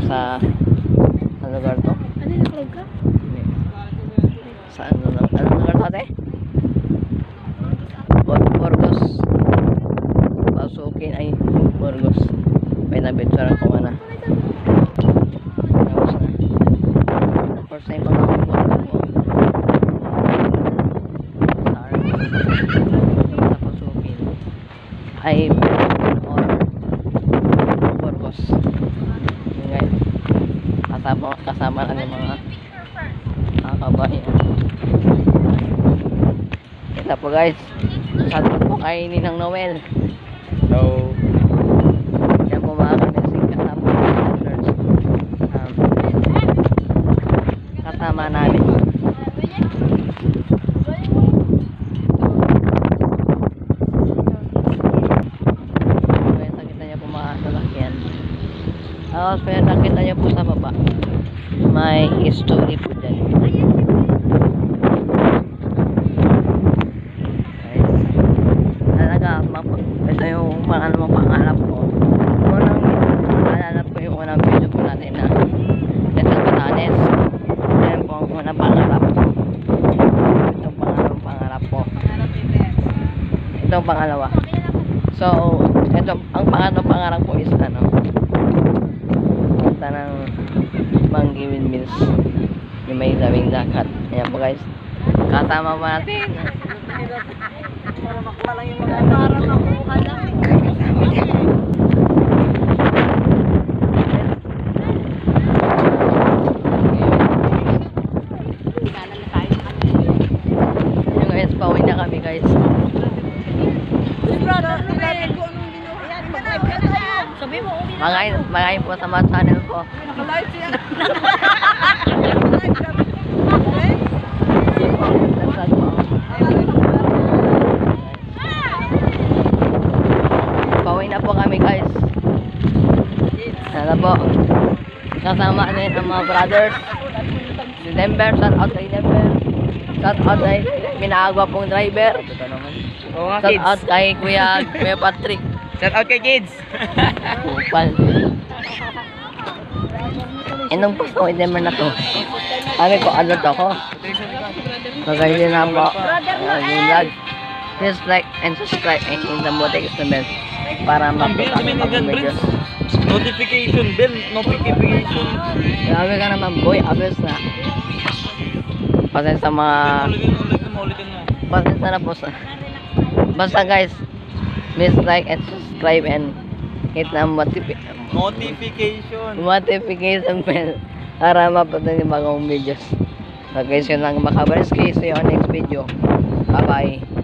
sa lugar to? Ano yung nakalog ka? Hindi. Sa anong lugar to ate? Burgos. Pasukin ay Burgos. May nabitsuran ko na. Tapos na. First time ko na Burgos po. Sa Pasukin. Ay or Burgos. Yun guys. Kasama na yung mga kabayan. Ito po guys. Shoutout po kay Ninang Noel. Hello. Yan po mga kamising kasama kasama namin. Kaya nakita niyo po mga sasakyan. Tapos kaya nakita niyo po sa baba. May history po dyan. Ito yung mga pangarap ko. Unang pangarap ko yung unang video po natin na Ito Batanes. Ayan po ang unang pangarap ko. Ito pangarap ko. Ito ang pangalawa. So, ito ang pangarap ko is punta ng Mangiwin Mills. Yung may daming dagat. Ayan po guys. Kasama po natin. Para makuha lang yung mga para makuha lang. Yung guys, pauwi na kami guys. Sabi mo, Magayin po sa mga channel ko. naka-live siya. Pauwi na po kami guys. Sana po. Kasama din ang mga brothers. Si Denver, shout out kay Denver. Shout out kay Minaagwa pong driver. Oo nga, Shout kids. out kay Kuya Patrick. Shout out kay kids. Kupal. Inong po sa Denver na to. Sabi ko, ano to ko? So guys, yun na po. Yung vlog. Please like and subscribe and hit the notification bell para mapita ang mga videos. Notification bell. Notification. Grabe ka naman boy, abis na. Pasensya sa mga... Ulitin mo. Pasensya na po sa... Basta guys, please like and subscribe and hit the notification bell para mapita yung mga videos. So guys, yun lang makabalis kayo sa next video. Bye bye.